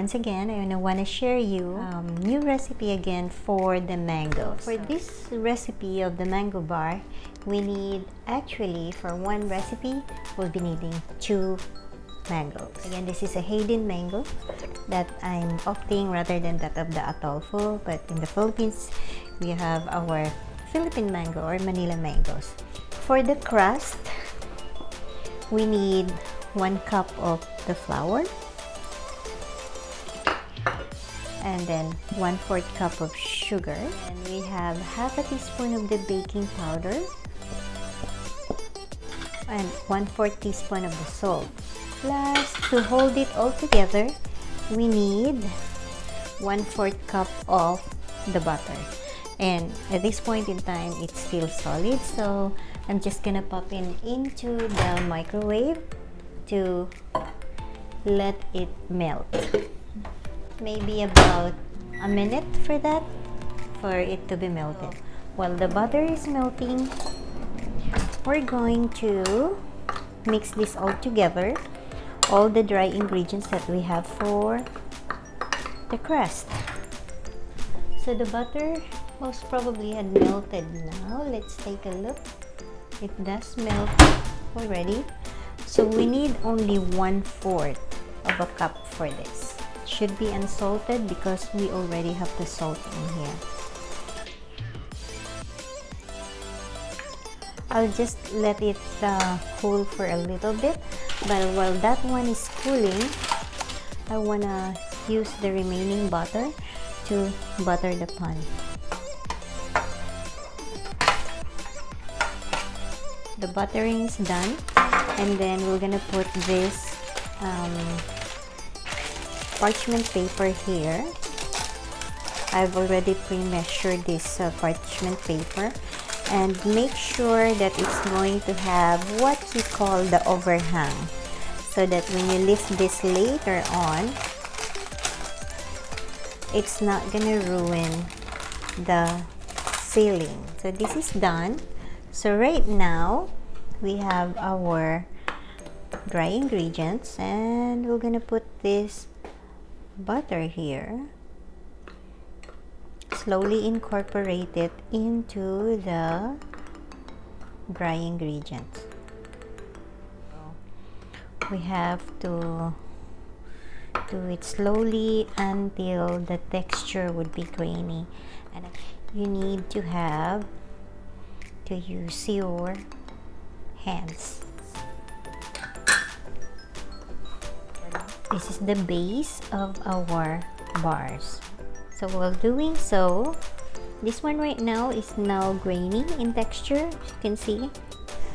once again, I want to share you new recipe again for the mango. For this recipe of the mango bar, we need, actually for one recipe, we'll be needing 2 mangoes. Again, this is a Hayden mango that I'm opting rather than that of the Atolfo, but in the Philippines, we have our Philippine mango or Manila mangoes. For the crust, we need 1 cup of the flour, and then 1/4 cup of sugar, and we have half a teaspoon of the baking powder and 1/4 teaspoon of the salt. Plus, to hold it all together, we need 1/4 cup of the butter. And at this point in time, it's still solid, so I'm just gonna pop it into the microwave to let it melt. Maybe about a minute for that, for it to be melted. While the butter is melting, we're going to mix this all together, all the dry ingredients that we have for the crust. So the butter most probably had melted now. Let's take a look. It does melt already. So we need only 1/4 of a cup for this. Should be unsalted because we already have the salt in here. I'll just let it cool for a little bit, but while that one is cooling, I wanna use the remaining butter to butter the pan. The buttering is done, and then we're gonna put this parchment paper here. I've already pre-measured this parchment paper, and make sure that it's going to have what you call the overhang, so that when you lift this later on, it's not gonna ruin the filling. So this is done. So right now we have our dry ingredients, and we're gonna put this butter here, slowly incorporate it into the dry ingredients. We have to do it slowly until the texture would be grainy, and you need to use your hands. This is the base of our bars. So while doing so, this one right now is now grainy in texture, as you can see.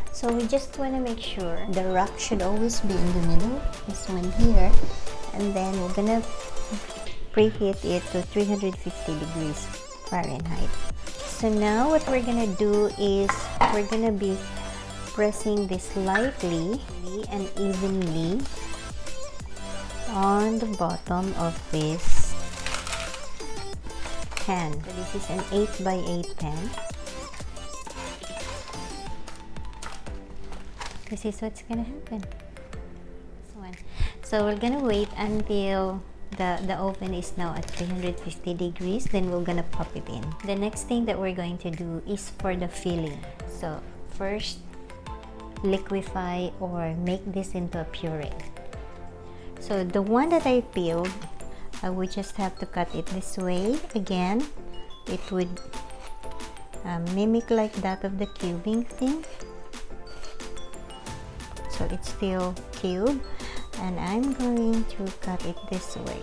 So we just want to make sure the rack should always be in the middle, this one here, and then we're gonna preheat it to 350 degrees Fahrenheit. So now what we're gonna do is we're gonna be pressing this lightly and evenly on the bottom of this pan. So this is an 8x8 pan. This is what's gonna happen. This one. So we're gonna wait until the oven is now at 350 degrees, then we're gonna pop it in. The next thing that we're going to do is for the filling. So first, liquefy or make this into a puree. So the one that I peeled, I would just have to cut it this way. Again, it would mimic like that of the cubing thing. So it's still cube, and I'm going to cut it this way.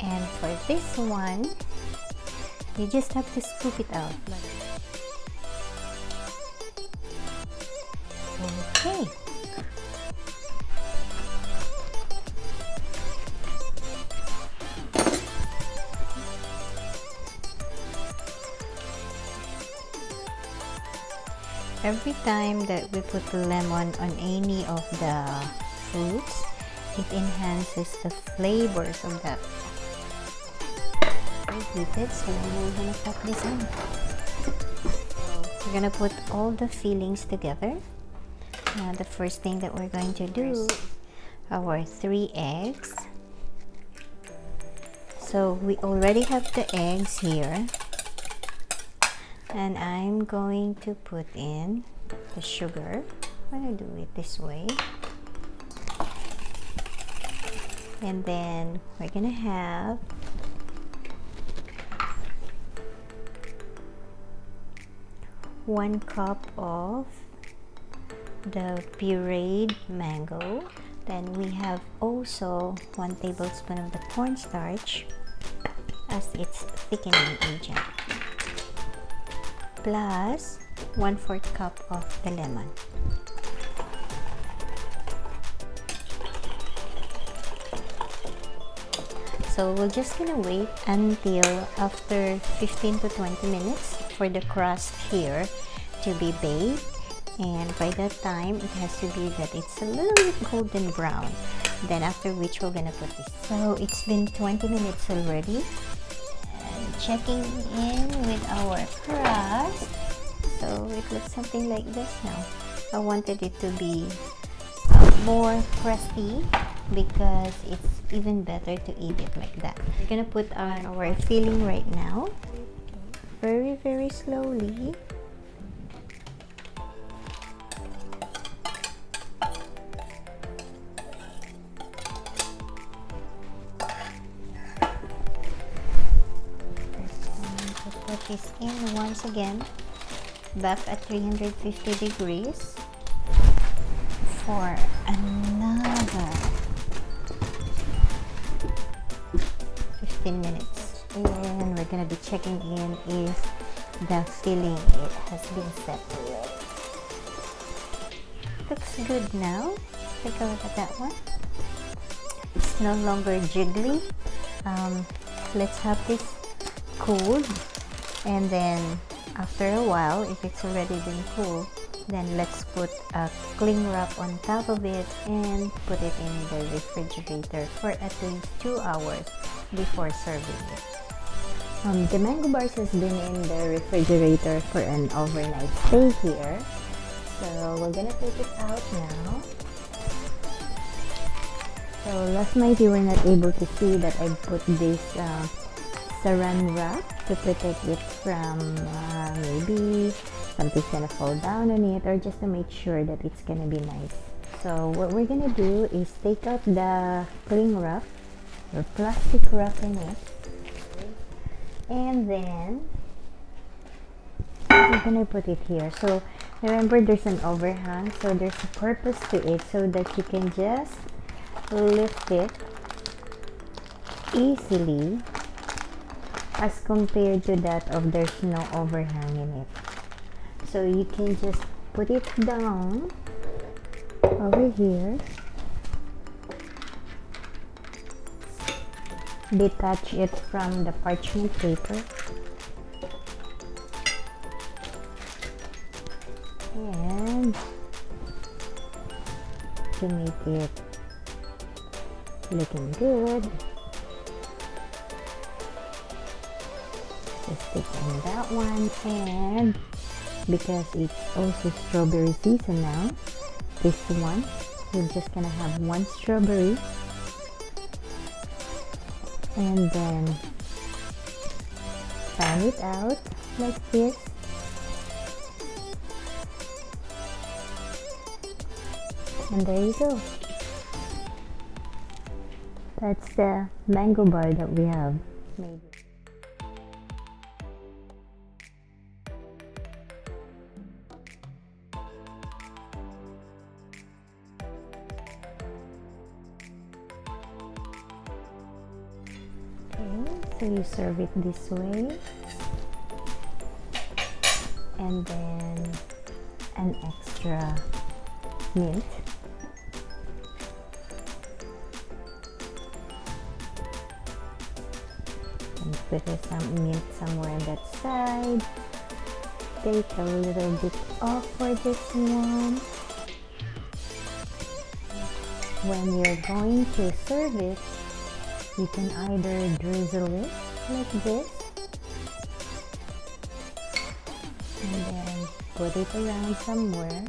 And for this one, you just have to scoop it out. Okay. Every time that we put lemon on any of the fruits, it enhances the flavors of that. heated, so we're gonna pop this in. We're gonna put all the fillings together. The first thing that we're going to do, our 3 eggs. So we already have the eggs here, and I'm going to put in the sugar. I'm gonna do it this way, and then we're gonna have one cup of the pureed mango. Then we have also 1 tablespoon of the cornstarch as its thickening agent, plus 1/4 cup of the lemon. So we're just gonna wait until after 15 to 20 minutes for the crust here to be baked, and by that time it has to be that it's a little bit golden brown. Then after which we're gonna put this. So it's been 20 minutes already, and checking in with our crust. So it looks something like this now. I wanted it to be more crusty because it's even better to eat it like that. We're gonna put on our filling right now, very slowly. Put this in once again, back at 350 degrees for another 15 minutes, and we're gonna be checking in if the filling has been set already. Looks good now. Take a look at that one. It's no longer jiggly. Let's have this cooled, and then after a while, if it's already been cooled, then let's put a cling wrap on top of it and put it in the refrigerator for at least 2 hours before serving it. The mango bars has been in the refrigerator for an overnight stay here, so we're gonna take it out now. So last night you were not able to see that I put this saran wrap to protect it from maybe something's gonna fall down on it, or just to make sure that it's gonna be nice. So what we're gonna do is take out the cling wrap or plastic wrap in it, and then we're gonna put it here. So remember, there's an overhang, so there's a purpose to it, so that you can just lift it easily as compared to that of there's no overhang in it. So you can just put it down over here, detach it from the parchment paper, and to make it looking good, just stick on that one. And because it's also strawberry season now, this one, we're just gonna have 1 strawberry, and then fan it out like this, and there you go. That's the mango bar that we have made. So you serve it this way, and then an extra mint, and put some mint somewhere on that side. Take a little bit off for this one. When you're going to serve it, you can either drizzle it like this, and then put it around somewhere.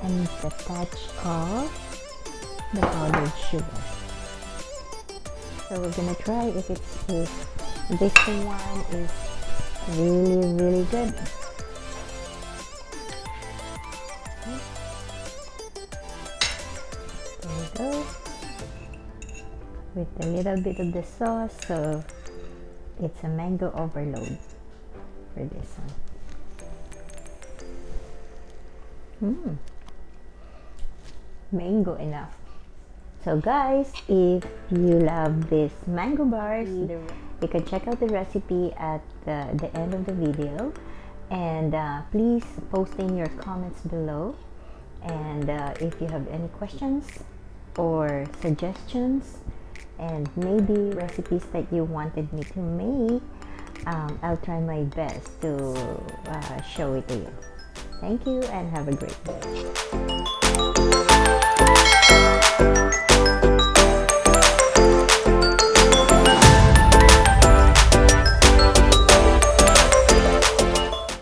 And the touch of the powdered sugar. So we're gonna try if this one is really good. There we go. With a little bit of the sauce, so it's a mango overload for this one. Mango enough. So guys, if you love these mango bars, you can check out the recipe at the end of the video, and please post in your comments below. And if you have any questions or suggestions, and maybe recipes that you wanted me to make, I'll try my best to show it to you. Thank you and have a great day.